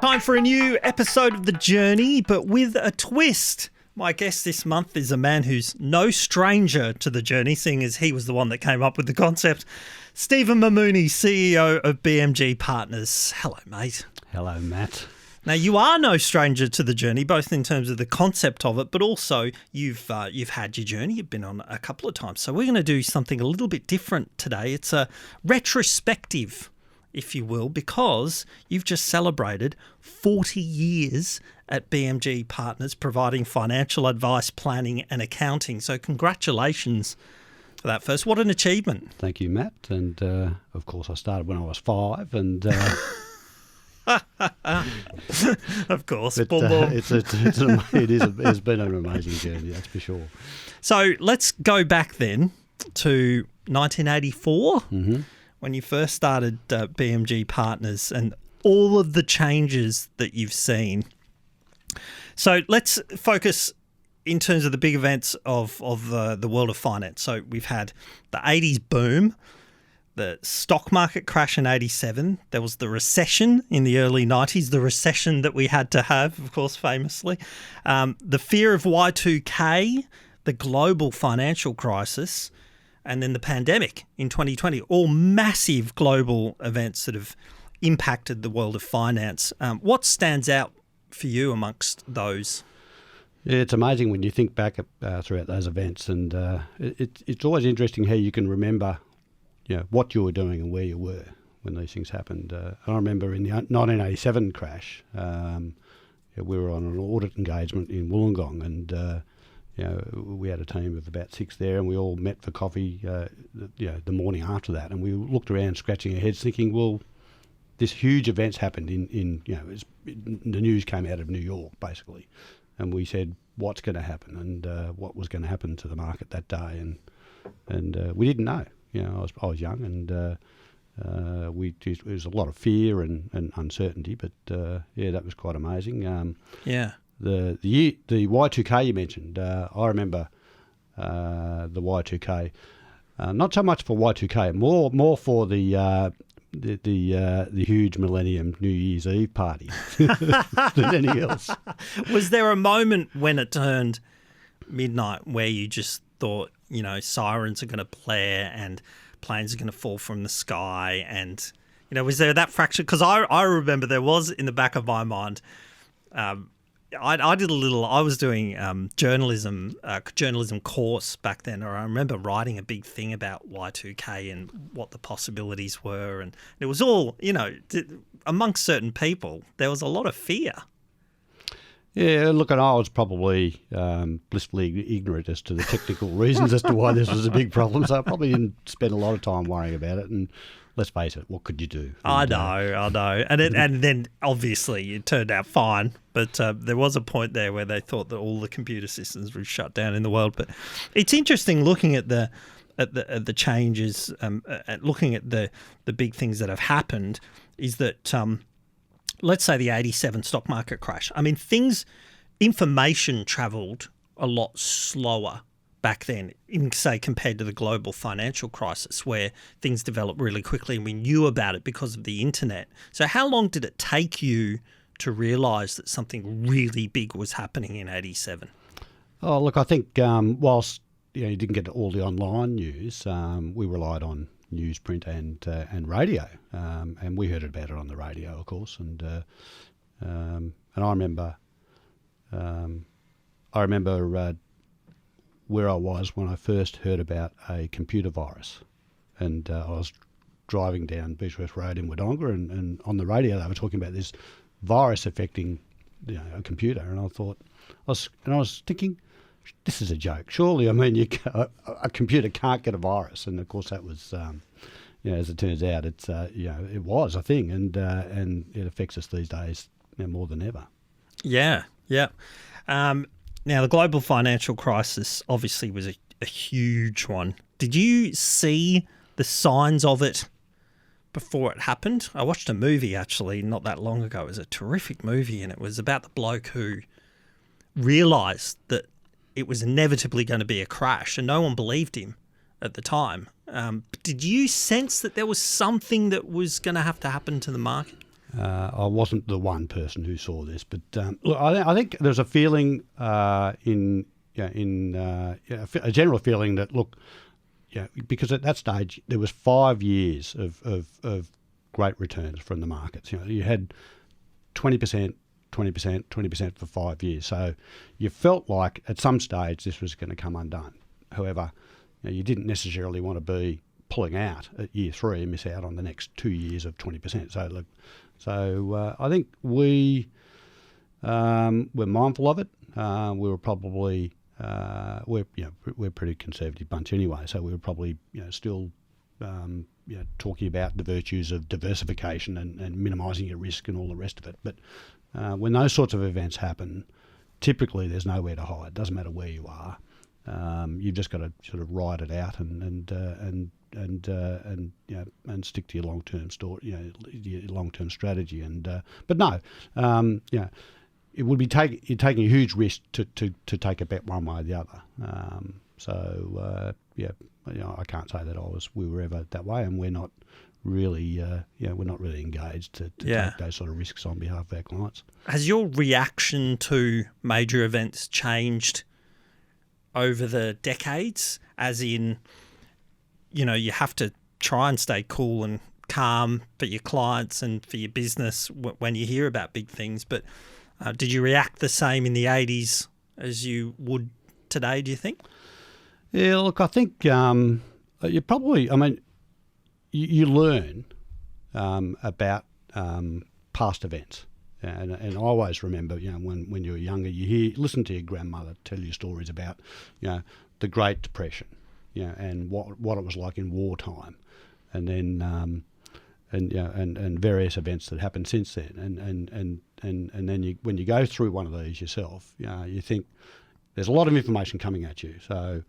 Time for a new episode of The Journey, but with a twist. My guest this month is a man who's no stranger to the journey, seeing as he was the one that came up with the concept. Stephen Mamouney, CEO of BMG Partners. Hello, mate. Hello, Matt. Now, you are no stranger to the journey, both in terms of the concept of it, but also you've had your journey. You've been on a couple of times. So we're going to do something a little bit different today. It's a retrospective, if you will, because you've just celebrated 40 years at BMG Partners providing financial advice, planning and accounting. So congratulations for that first. What an achievement. Thank you, Matt. And, of course, I started when I was 5 and... Of course. It's been an amazing journey, that's for sure. So let's go back then to 1984 when you first started BMG Partners and all of the changes that you've seen. So let's focus in terms of the big events of the world of finance. So we've had the 80s boom, the stock market crash in 87. There was the recession in the early 90s, the recession that we had to have, of course, famously. The fear of Y2K, the global financial crisis, and then the pandemic in 2020, all massive global events that have impacted the world of finance. What stands out for you amongst those? Yeah, it's amazing when you think back throughout those events, and it's always interesting how you can remember, what you were doing and where you were when these things happened. I remember in the 1987 crash, we were on an audit engagement in Wollongong, and we had a team of about 6 there, and we all met for coffee, the morning after that, and we looked around scratching our heads thinking, well, this huge event's happened the news came out of New York, basically. And we said, what's going to happen? And what was going to happen to the market that day? And we didn't know. I was young, and it was a lot of fear and uncertainty. But that was quite amazing. The Y2K you mentioned, I remember the Y2K. Not so much for Y2K, more for the huge Millennium New Year's Eve party than anything else. Was there a moment when it turned midnight where you just thought, sirens are going to blare and planes are going to fall from the sky? And, was there that fraction? Because I remember there was in the back of my mind, I was doing journalism course back then, or I remember writing a big thing about Y2K and what the possibilities were. And it was all, amongst certain people, there was a lot of fear. Yeah, look, and I was probably blissfully ignorant as to the technical reasons as to why this was a big problem, so I probably didn't spend a lot of time worrying about it. And let's face it, what could you do? I know. And then obviously it turned out fine, but there was a point there where they thought that all the computer systems were shut down in the world. But it's interesting looking at the changes, looking at the big things that have happened, is that let's say the 87 stock market crash. I mean, information travelled a lot slower back then, even say compared to the global financial crisis, where things developed really quickly and we knew about it because of the internet. So how long did it take you to realise that something really big was happening in 87? Oh, look, I think whilst you didn't get all the online news, we relied on newsprint and radio, and we heard about it on the radio, of course. And I remember where I was when I first heard about a computer virus, and I was driving down Beechworth Road in Wodonga, and on the radio they were talking about this virus affecting a computer, and I was thinking, this is a joke. Surely, I mean, a computer can't get a virus, and of course that was, as it turns out, it was a thing, and it affects us these days more than ever. Yeah. Now, the global financial crisis obviously was a huge one. Did you see the signs of it before it happened? I watched a movie actually not that long ago. It was a terrific movie, and it was about the bloke who realised that it was inevitably going to be a crash, and no one believed him at the time. Did you sense that there was something that was going to happen to the market? I wasn't the one person who saw this, but look, I think there's a feeling a general feeling that, look, because at that stage there was 5 years of great returns from the markets. You had 20%, 20%, 20% for 5 years. So you felt like at some stage this was going to come undone. However, you didn't necessarily want to be pulling out at year 3 and miss out on the next 2 years of 20%. So I think we're mindful of it. We were probably we're a pretty conservative bunch anyway, so we were probably still talking about the virtues of diversification and minimising your risk and all the rest of it. But when those sorts of events happen, typically there's nowhere to hide. Doesn't matter where you are. You've just got to sort of ride it out and stick to your long-term your long-term strategy. But no, it would be you're taking a huge risk to take a bet one way or the other. I can't say that we were ever that way, and we're not really engaged to take those sort of risks on behalf of our clients. Has your reaction to major events changed over the decades? As in, you have to try and stay cool and calm for your clients and for your business when you hear about big things. But did you react the same in the 80s as you would today, do you think? Yeah, look, I think you probably, you learn about past events. And I always remember, when you were younger, listen to your grandmother tell you stories about, the Great Depression, and what it was like in wartime, and then and various events that happened since then, and then when you go through one of these yourself, you think there's a lot of information coming at you. So,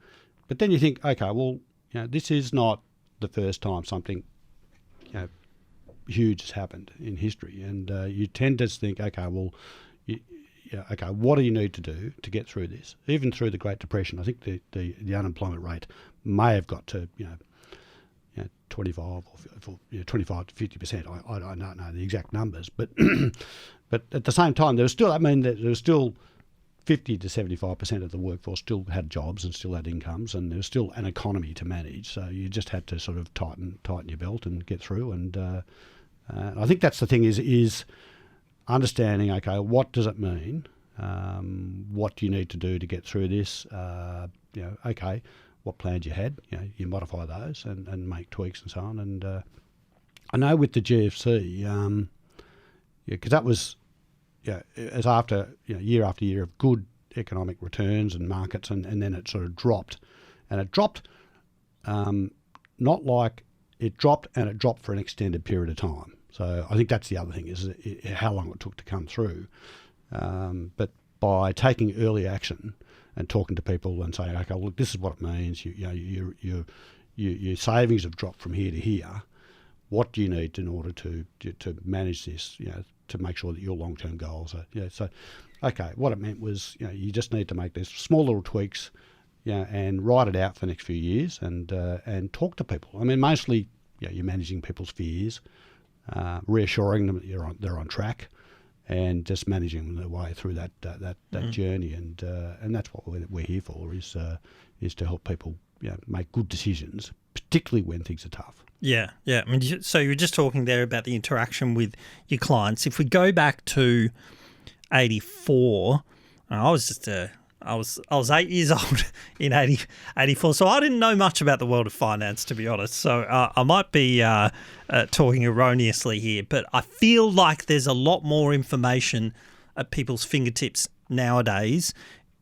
but then you think, okay, well, this is not the first time something, huge has happened in history, and you tend to think, okay, well, what do you need to do to get through this? Even through the Great Depression, I think the unemployment rate may have got to 25 or 25 to 50%. I don't know the exact numbers, but but at the same time, there was still 50 to 75% of the workforce still had jobs and still had incomes, and there was still an economy to manage. So you just had to sort of tighten your belt and get through. And I think that's the thing is understanding, okay, what does it mean? What do you need to do to get through this? Okay, what plans you had? You modify those and make tweaks and so on. And I know with the GFC, because that was, as after year after year of good economic returns and markets, and then it sort of dropped, and it dropped, not like it dropped, and it dropped for an extended period of time. So I think that's the other thing, is how long it took to come through. But by taking early action and talking to people and saying, okay, look, this is what it means. Your savings have dropped from here to here. What do you need in order to manage this? To make sure that your long-term goals are. So, okay, what it meant was, you just need to make these small little tweaks, and write it out for the next few years, and talk to people. Mostly, you're managing people's fears, reassuring them that they're on track, and just managing their way through that journey. And that's what we're here for, is to help people make good decisions, particularly when things are tough. Yeah. So you were just talking there about the interaction with your clients. If we go back to 84, I was 8 years old in 84, so I didn't know much about the world of finance, to be honest. So I might be talking erroneously here, but I feel like there's a lot more information at people's fingertips nowadays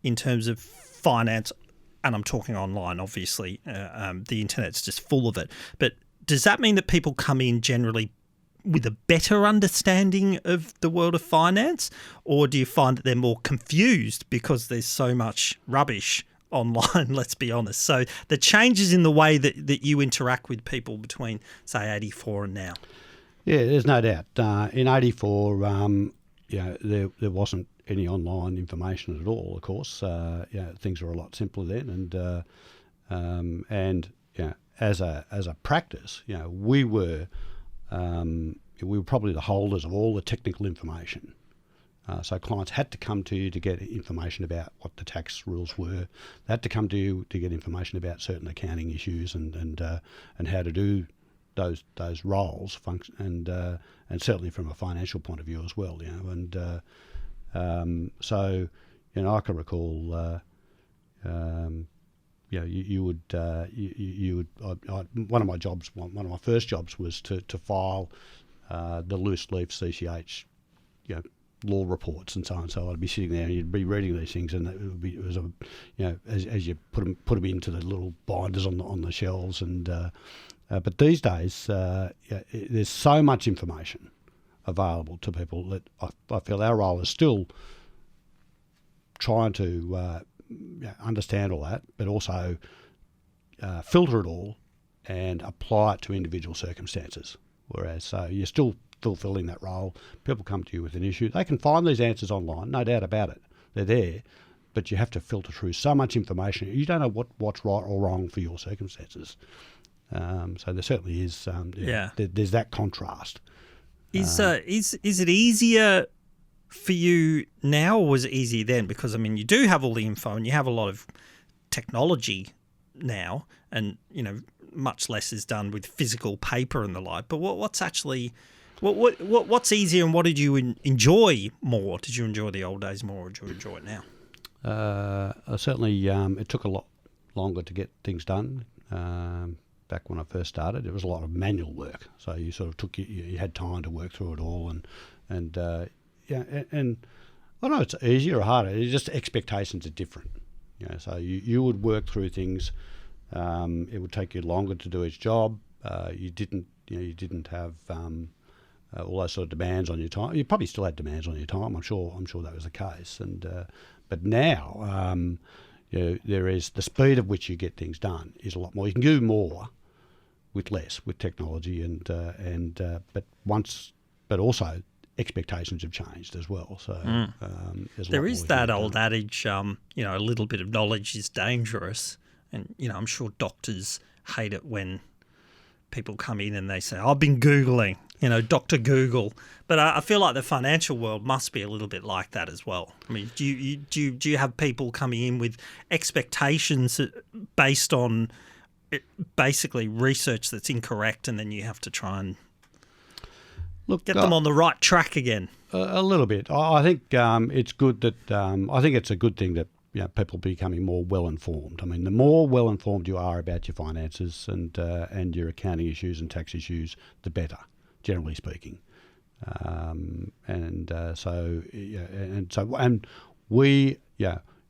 in terms of finance, and I'm talking online, obviously. The internet's just full of it. But does that mean that people come in generally with a better understanding of the world of finance, or do you find that they're more confused because there's so much rubbish online, let's be honest? So the changes in the way that you interact with people between, say, 84 and now. Yeah, there's no doubt. In 84, there wasn't any online information at all, of course. Things were a lot simpler then, and as a practice, we were we were probably the holders of all the technical information. So clients had to come to you to get information about what the tax rules were. They had to come to you to get information about certain accounting issues and how to do those roles, and certainly from a financial point of view as well. So I can recall. You would one of my first jobs was to file the loose leaf CCH, law reports and so on. So I'd be sitting there and you'd be reading these things, and it was as you put them into the little binders on the shelves. And but these days, there's so much information available to people that I feel our role is still trying to understand all that, but also filter it all and apply it to individual circumstances. Whereas, so you're still fulfilling that role. People come to you with an issue. They can find these answers online, no doubt about it. They're there, but you have to filter through so much information. You don't know what's right or wrong for your circumstances. So there certainly is. There's that contrast. Is it easier for you now, or was it easier then? Because you do have all the info and you have a lot of technology now, and much less is done with physical paper and the like. But what's actually what's easier, and what did you enjoy more? Did you enjoy the old days more, or did you enjoy it now? Certainly, it took a lot longer to get things done. Back when I first started, it was a lot of manual work. So you sort of you had time to work through it all, and I don't know, it's easier or harder. It's just expectations are different. So you would work through things. It would take you longer to do each job. You didn't have all those sort of demands on your time. You probably still had demands on your time. I'm sure that was the case. But now there is the speed at which you get things done is a lot more. You can do more with less with technology, but also expectations have changed as well. So there is that old adage, a little bit of knowledge is dangerous, and I'm sure doctors hate it when people come in and they say, "I've been Googling," Dr. Google. But I feel like the financial world must be a little bit like that as well. Do you have people coming in with expectations based on basically research that's incorrect, and then you have to try and get them on the right track again? A little bit. I think it's good that I think it's a good thing that people becoming more well informed. The more well informed you are about your finances and your accounting issues and tax issues, the better, generally speaking.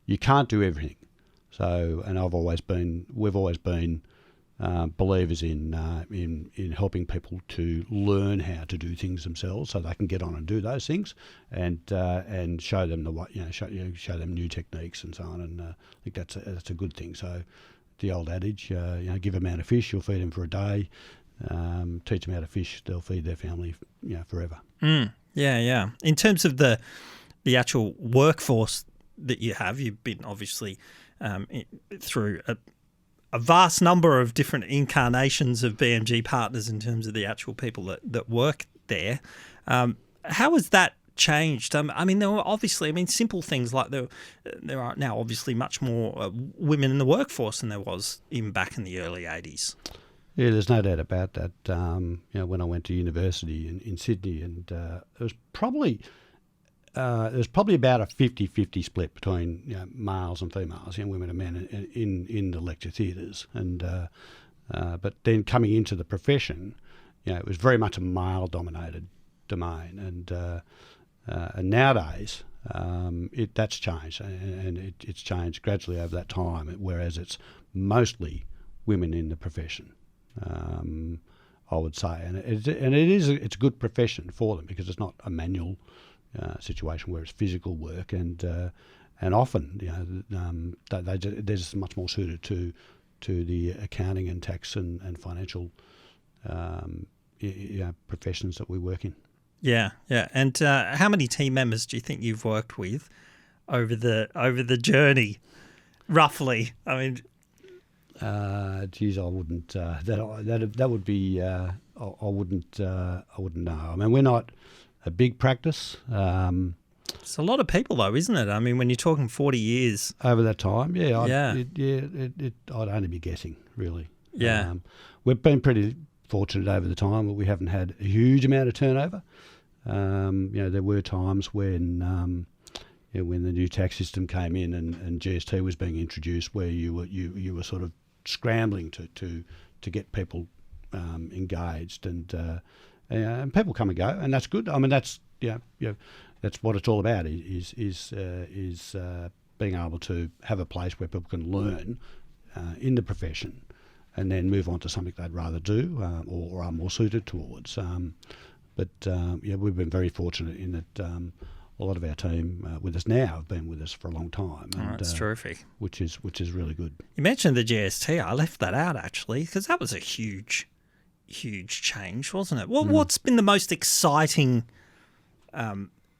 You can't do everything. So, and we've always been believers in helping people to learn how to do things themselves, so they can get on and do those things, and show them the way, show them new techniques and so on. And I think that's a good thing. So, the old adage, give a man a fish, you'll feed him for a day. Teach them how to fish, they'll feed their family, forever. Yeah. In terms of the actual workforce that you have, you've been obviously through a vast number of different incarnations of BMG Partners in terms of the actual people that work there. How has that changed? There were obviously, simple things like there are now obviously much more women in the workforce than there was even back in the early 80s. Yeah, there's no doubt about that. When I went to university in Sydney, and it was probably about a 50-50 split between males and females, women and men in the lecture theatres. And but then coming into the profession, it was very much a male-dominated domain. And nowadays, that's changed, and it's changed gradually over that time. Whereas it's mostly women in the profession. I would say, and it's a good profession for them because it's not a manual situation where it's physical work, and often they're just much more suited to the accounting and tax and financial professions that we work in. Yeah. And how many team members do you think you've worked with over the journey, roughly? Geez, I wouldn't. That would be. I wouldn't know. I mean, we're not a big practice. It's a lot of people, though, isn't it? I mean, when you're talking 40 years Over that time, yeah, Yeah. I'd only be guessing, really. Yeah. We've been pretty fortunate over the time that we haven't had a huge amount of turnover. There were times when when the new tax system came in and GST was being introduced, where you were sort of scrambling to get people engaged, and people come and go, and that's good. I mean, that's that's what it's all about. Is being able to have a place where people can learn in the profession, and then move on to something they'd rather do or are more suited towards. We've been very fortunate in that a lot of our team with us now have been with us for a long time. And, that's terrific. Which is really good. You mentioned the GST. I left that out, actually, because that was a huge change, wasn't it? Well, what's been the most exciting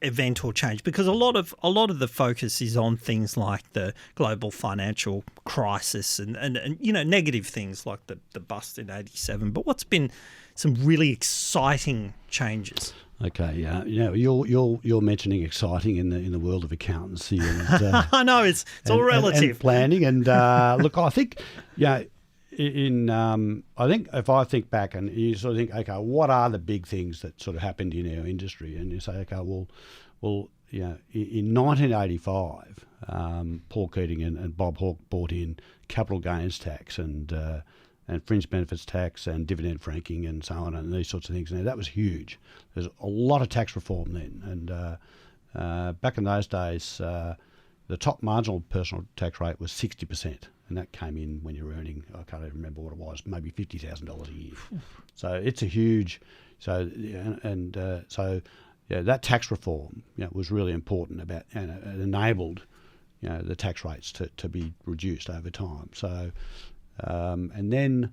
event or change? Because a lot of the focus is on things like the global financial crisis and negative things like the bust in '87. But what's been some really exciting changes? Okay, you're mentioning exciting in the world of accountancy, and I know it's all relative. And planning, and look, I think I think if I think back and you sort of think, okay, what are the big things that sort of happened in our industry? And you say, okay, well, in 1985, Paul Keating and Bob Hawke brought in capital gains tax and fringe benefits tax and dividend franking and so on, and these sorts of things. Now, that was huge. There's a lot of tax reform then, and back in those days, the top marginal personal tax rate was 60%. And that came in when you were earning, I can't even remember what it was, maybe $50,000 a year. So it's a huge, that tax reform was really important about, and it enabled the tax rates to be reduced over time. So, and then,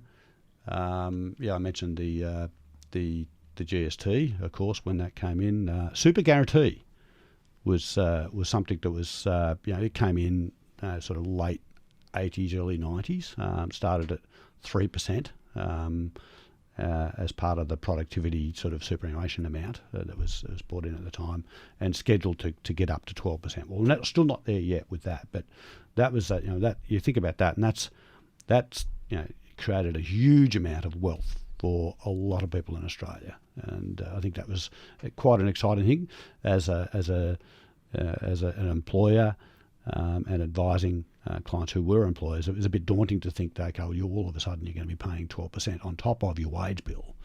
I mentioned the GST, of course, when that came in. Super guarantee was something that was, it came in sort of late 80s, early 90s, started at 3% as part of the productivity sort of superannuation amount that was brought in at the time, and scheduled to get up to 12%. Well, still not there yet with that, but that was that you think about that, and that's created a huge amount of wealth for a lot of people in Australia, and I think that was quite an exciting thing as an employer. And advising clients who were employers, it was a bit daunting to think that, okay, well, all of a sudden you're going to be paying 12% on top of your wage bill.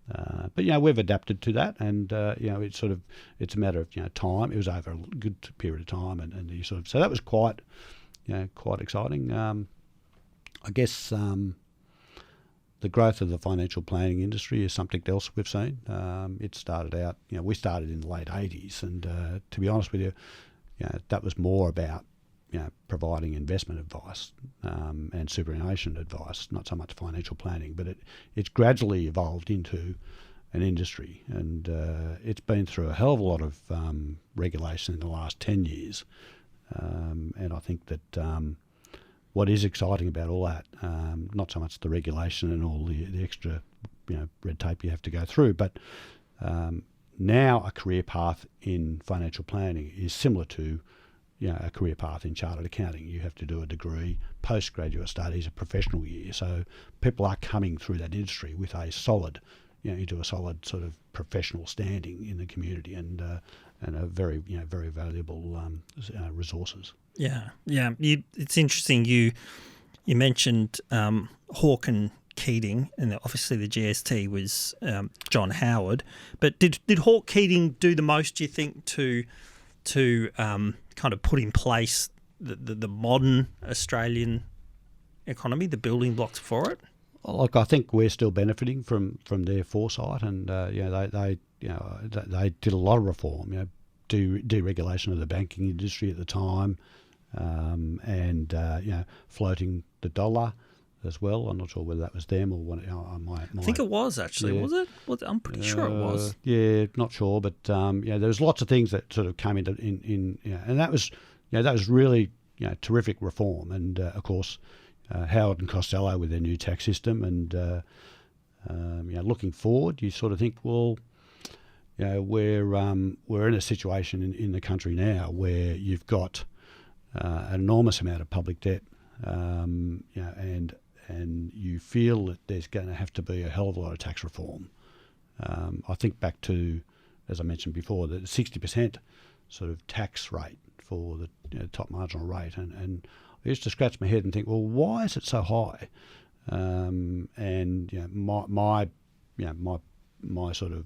But we've adapted to that, and it's a matter of time. It was over a good period of time, and you sort of, so that was quite exciting. I guess the growth of the financial planning industry is something else we've seen. It started out, we started in the late 80s, and to be honest with you, that was more about providing investment advice and superannuation advice, not so much financial planning. But it's gradually evolved into an industry, and it's been through a hell of a lot of regulation in the last 10 years. And I think that what is exciting about all that, not so much the regulation and all the extra red tape you have to go through, but now a career path in financial planning is similar to a career path in chartered accounting. You have to do a degree, postgraduate studies, a professional year. So people are coming through that industry with a solid, into a solid sort of professional standing in the community, and a very very valuable resources. Yeah. It's interesting. You mentioned Hawke and Keating, and obviously the GST was John Howard. But did Hawke Keating do the most, do you think, to kind of put in place the modern Australian economy, the building blocks for it? Look, I think we're still benefiting from their foresight, and they did a lot of reform, deregulation of the banking industry at the time, and floating the dollar as well. I'm not sure whether that was them or what. I think it was actually. Yeah. Was it? I'm pretty sure it was. Yeah, not sure, but there was lots of things that sort of came into in and that was really terrific reform, and of course Howard and Costello with their new tax system, and looking forward, you sort of think, well, we're in a situation in the country now where you've got an enormous amount of public debt, and you feel that there's going to have to be a hell of a lot of tax reform. I think back to, as I mentioned before, the 60% sort of tax rate for the top marginal rate, and I used to scratch my head and think, well, why is it so high? My sort of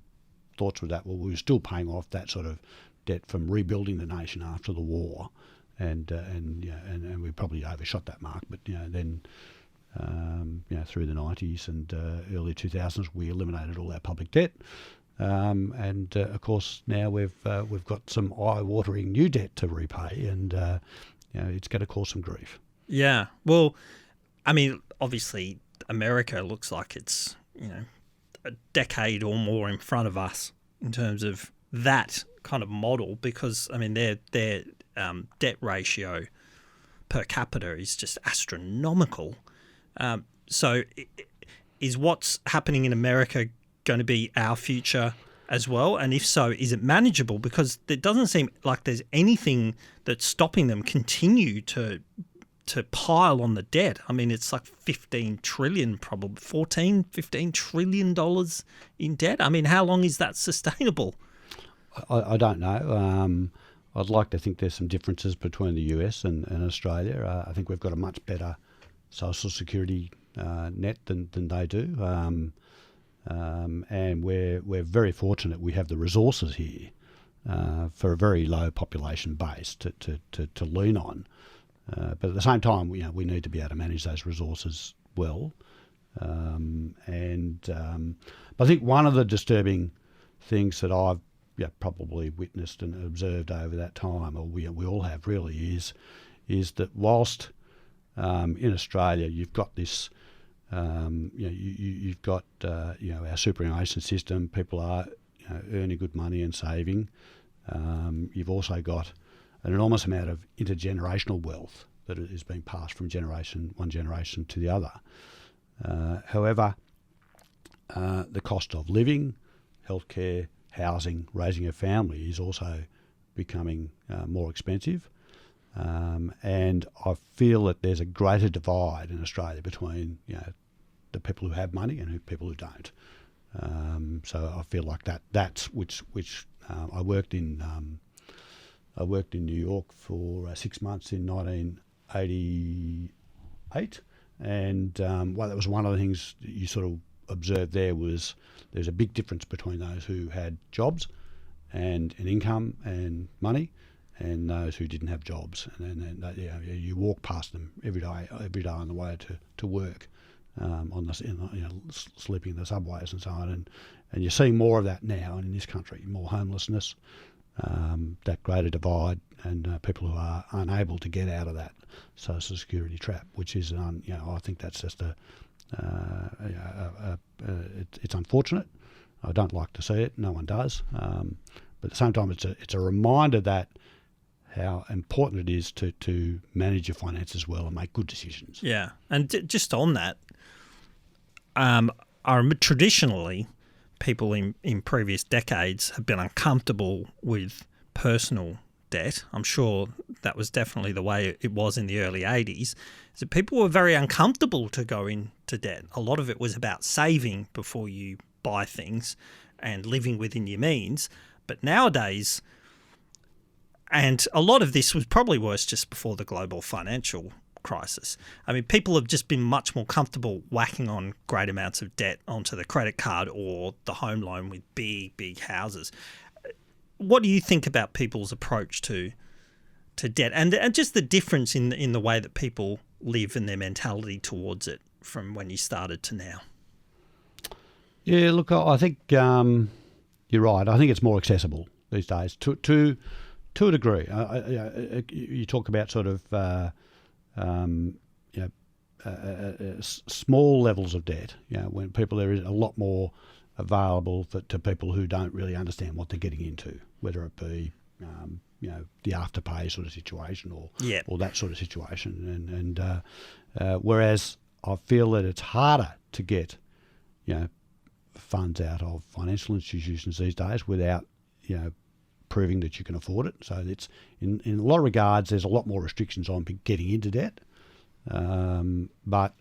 thoughts with that, well, we were still paying off that sort of debt from rebuilding the nation after the war, and we probably overshot that mark. But then through the 90s and early 2000s, we eliminated all our public debt. Of course, now we've got some eye-watering new debt to repay, and it's going to cause some grief. Yeah. Well, I mean, obviously, America looks like it's a decade or more in front of us in terms of that kind of model, because I mean their debt ratio per capita is just astronomical. So is what's happening in America going to be our future as well? And if so, is it manageable? Because it doesn't seem like there's anything that's stopping them continue to pile on the debt. I mean, it's like 15 trillion, probably $15 trillion in debt. I mean, how long is that sustainable? I don't know. I'd like to think there's some differences between the US and Australia. I think we've got a much better social security net than they do. And we're very fortunate we have the resources here for a very low population base to lean on. But at the same time, we need to be able to manage those resources well. But I think one of the disturbing things that I've probably witnessed and observed over that time, or we all have really, is that whilst in Australia you've got this, you've got our superannuation system, people are earning good money and saving. You've also got an enormous amount of intergenerational wealth that is being passed from one generation to the other. However, the cost of living, healthcare, housing, raising a family is also becoming more expensive. And I feel that there's a greater divide in Australia between the people who have money and people who don't. So I feel like that's which I worked in. I worked in New York for 6 months in 1988, and that was one of the things that you sort of observed there was there's a big difference between those who had jobs and an income and money, and those who didn't have jobs. And you walk past them every day on the way to work, sleeping in the subways and so on. And you're seeing more of that now in this country, more homelessness. That greater divide, and people who are unable to get out of that social security trap, which is, I think that's just it's unfortunate. I don't like to see it. No one does. But at the same time, it's a reminder that how important it is to manage your finances well and make good decisions. Yeah, and just on that, traditionally, people in previous decades have been uncomfortable with personal debt. I'm sure that was definitely the way it was in the early 80s. So people were very uncomfortable to go into debt. A lot of it was about saving before you buy things and living within your means. But nowadays, and a lot of this was probably worse just before the global financial crisis. I mean, people have just been much more comfortable whacking on great amounts of debt onto the credit card or the home loan with big houses. What do you think about people's approach to debt and just the difference in the way that people live and their mentality towards it from when you started to now? Yeah, look, I think you're right. I think it's more accessible these days to a degree. You talk about sort of small levels of debt. When there is a lot more available to people who don't really understand what they're getting into, whether it be the afterpay sort of situation Yeah. or that sort of situation. And whereas I feel that it's harder to get, funds out of financial institutions these days without, proving that you can afford it. So it's in a lot of regards, there's a lot more restrictions on getting into debt. But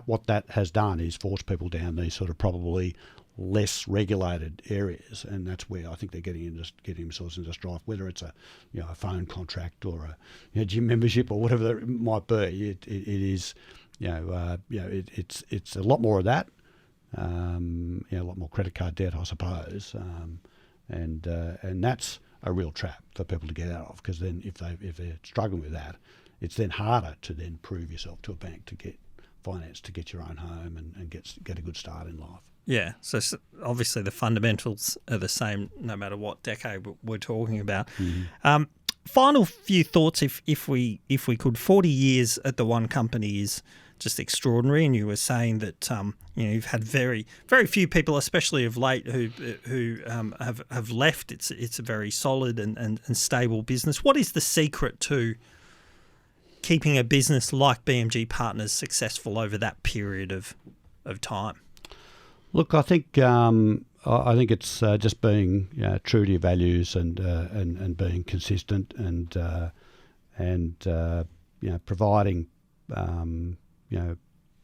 what that has done is force people down these sort of probably less regulated areas, and that's where I think they're getting themselves into strife. Whether it's a phone contract or a gym membership or whatever it might be, it is it's a lot more of that. A lot more credit card debt, I suppose, and that's a real trap for people to get out of, because then if they're struggling with that, it's then harder to then prove yourself to a bank to get finance to get your own home and get a good start in life. Yeah, so obviously the fundamentals are the same no matter what decade we're talking about. Mm-hmm. Final few thoughts, if we could. 40 years at the one company is just extraordinary, and you were saying that you've had very very few people, especially of late, who have left. It's a very solid and stable business. What is the secret to keeping a business like BMG Partners successful over that period of time? Look, I think it's just being true to your values and being consistent and providing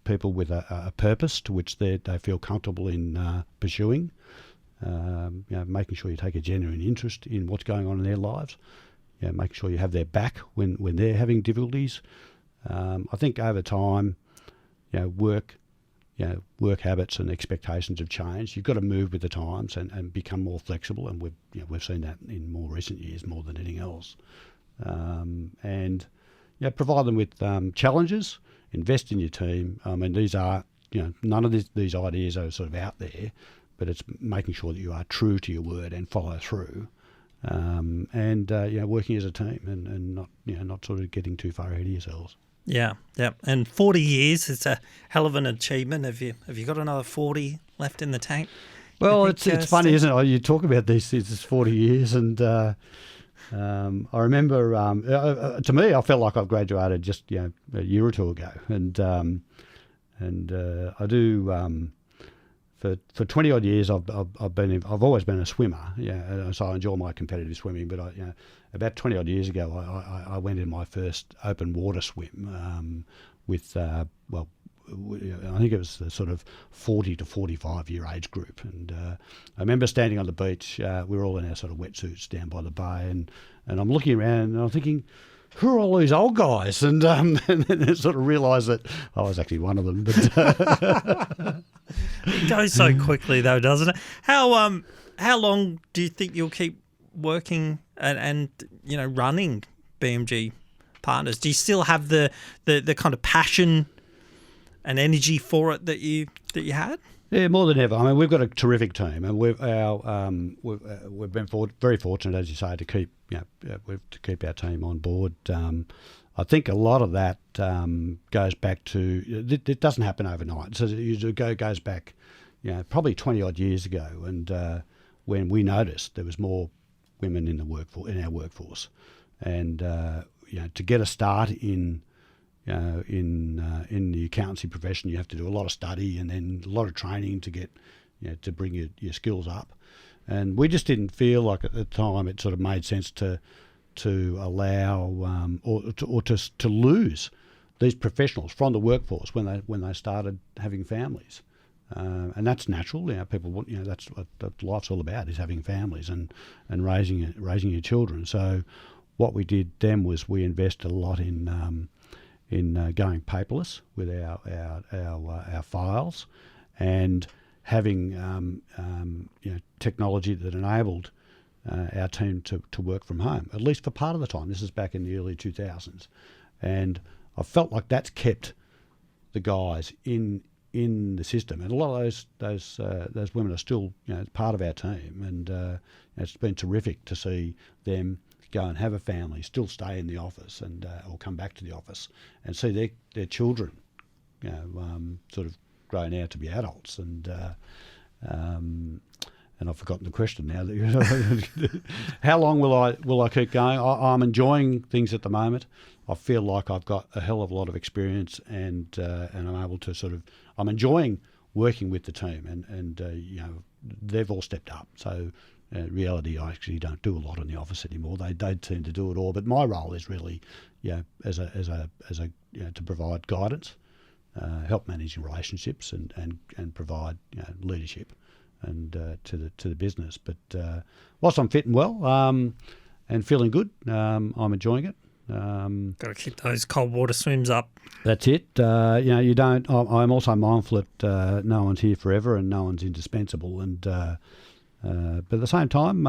people with a purpose to which they feel comfortable in pursuing. Making sure you take a genuine interest in what's going on in their lives. Making sure you have their back when they're having difficulties. I think over time, work habits and expectations have changed. You've got to move with the times and become more flexible, and we've seen that in more recent years more than anything else. And provide them with challenges. Invest in your team. I mean, these are none of these ideas are sort of out there, but it's making sure that you are true to your word and follow through. Working as a team and not sort of getting too far ahead of yourselves. Yeah. And 40 years, it's a hell of an achievement. Have you got another 40 left in the tank? Well, it's funny, isn't it? You talk about these things, it's 40 years, and I remember, to me, I felt like I've graduated just a year or two ago, and I do. For 20 odd years, I've always been a swimmer. So I enjoy my competitive swimming. But about 20 odd years ago, I went in my first open water swim with I think it was the sort of 40 to 45 year age group. And I remember standing on the beach. We were all in our sort of wetsuits down by the bay, and I'm looking around and I'm thinking, who are all these old guys? And then sort of realised that I was actually one of them. But it goes so quickly, though, doesn't it? How long do you think you'll keep working and running BMG Partners? Do you still have the kind of passion and energy for it that you had? Yeah, more than ever. I mean, we've got a terrific team, and we've been very fortunate, as you say, to keep our team on board. I think a lot of that goes back to it doesn't happen overnight. So it goes back, probably 20 odd years ago, and when we noticed there was more women in our workforce, and to get a start in the accountancy profession, you have to do a lot of study and then a lot of training to get, to bring your skills up. And we just didn't feel like at the time it sort of made sense to allow or to lose these professionals from the workforce when they started having families. And that's natural. People want, that's what life's all about, is having families and raising your children. So what we did then was we invested a lot in going paperless with our files, and having technology that enabled our team to work from home, at least for part of the time. This is back in the early 2000s, and I felt like that's kept the guys in the system, and a lot of those women are still part of our team, and it's been terrific to see them go and have a family, still stay in the office, and or come back to the office and see their children, sort of grown out to be adults, and and I've forgotten the question now. How long will I keep going? I'm enjoying things at the moment. I feel like I've got a hell of a lot of experience, and I'm able to I'm enjoying working with the team, and they've all stepped up. So in reality, I actually don't do a lot in the office anymore. They tend to do it all, but my role is really, as a to provide guidance, help manage relationships, and provide leadership, and to the business. But whilst I'm fitting well and feeling good, I'm enjoying it. Got to keep those cold water swims up. That's it. You don't. I'm also mindful that no one's here forever and no one's indispensable. And but at the same time,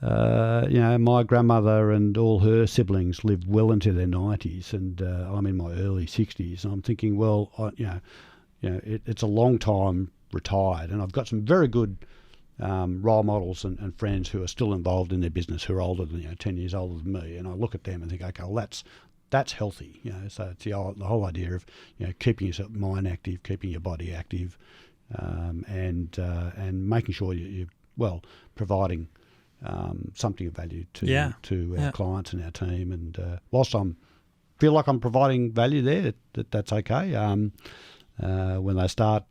my grandmother and all her siblings lived well into their 90s, and I'm in my early 60s. And I'm thinking, well, it's a long time retired, and I've got some very good role models and friends who are still involved in their business, who are older than 10 years older than me, and I look at them and think, okay, well that's healthy, So it's the whole idea of keeping your mind active, keeping your body active, and making sure you're providing something of value to our clients and our team. And whilst feel like I'm providing value there, that's okay. When they start,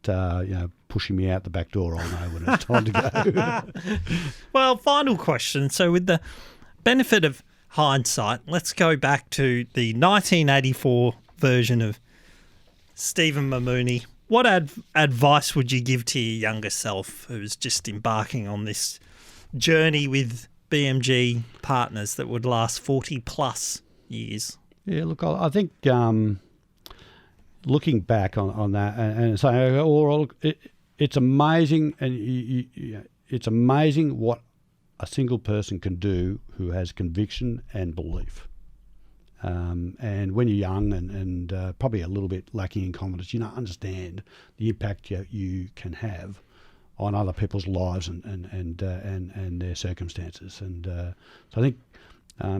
pushing me out the back door, I'll know when it's time to go. Well, final question. So with the benefit of hindsight, let's go back to the 1984 version of Stephen Mamouney. What advice would you give to your younger self who's just embarking on this journey with BMG Partners that would last 40 plus years? Yeah, look, I think looking back on that and saying, it's amazing, and it's amazing what a single person can do who has conviction and belief. And when you're young and probably a little bit lacking in confidence, you don't understand the impact you can have on other people's lives and their circumstances. And so I think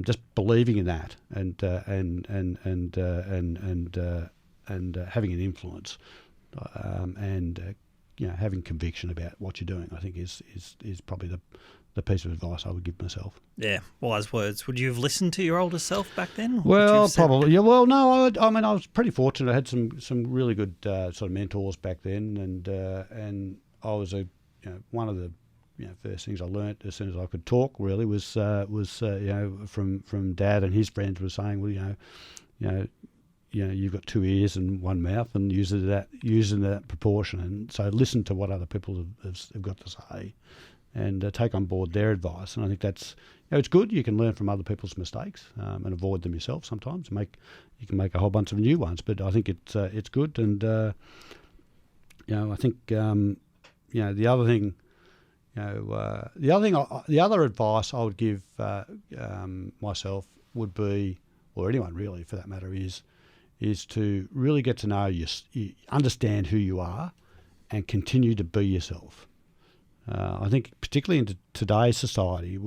just believing in that and having an influence and having conviction about what you're doing, I think is probably the piece of advice I would give myself. Yeah, wise words. Would you have listened to your older self back then? Well, probably. Yeah. Well, no. I was pretty fortunate. I had some really good sort of mentors back then, and I was one of the first things I learnt as soon as I could talk really was from Dad and his friends were saying, well, you've got two ears and one mouth, and using that proportion. And so listen to what other people have got to say, and take on board their advice. And I think that's it's good. You can learn from other people's mistakes and avoid them yourself. Sometimes you can make a whole bunch of new ones. But I think it's good. And I think the other thing. The other advice I would give myself would be, or anyone really for that matter, is to really get to know you understand who you are, and continue to be yourself. I think particularly in today's society,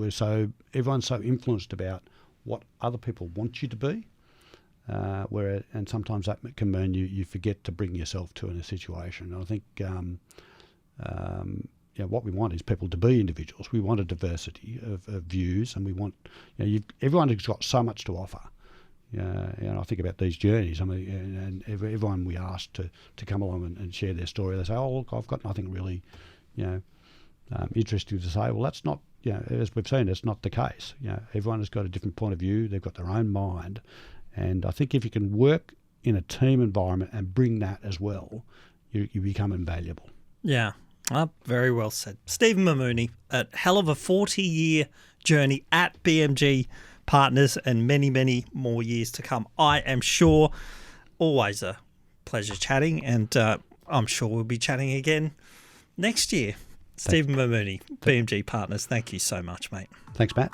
everyone's so influenced about what other people want you to be, and sometimes that can mean you forget to bring yourself to in a situation. And I think what we want is people to be individuals. We want a diversity of views, and we want everyone has got so much to offer. I think about these journeys. I mean, and everyone we ask to come along and share their story, they say, "Oh, look, I've got nothing really, interesting to say." Well, that's not, as we've seen, it's not the case. Everyone has got a different point of view. They've got their own mind, and I think if you can work in a team environment and bring that as well, you become invaluable. Yeah. Very well said. Stephen Mamouney, a hell of a 40-year journey at BMG Partners, and many, many more years to come, I am sure. Always a pleasure chatting, and I'm sure we'll be chatting again next year. Stephen Mamouney, BMG Partners, thank you so much, mate. Thanks, Matt.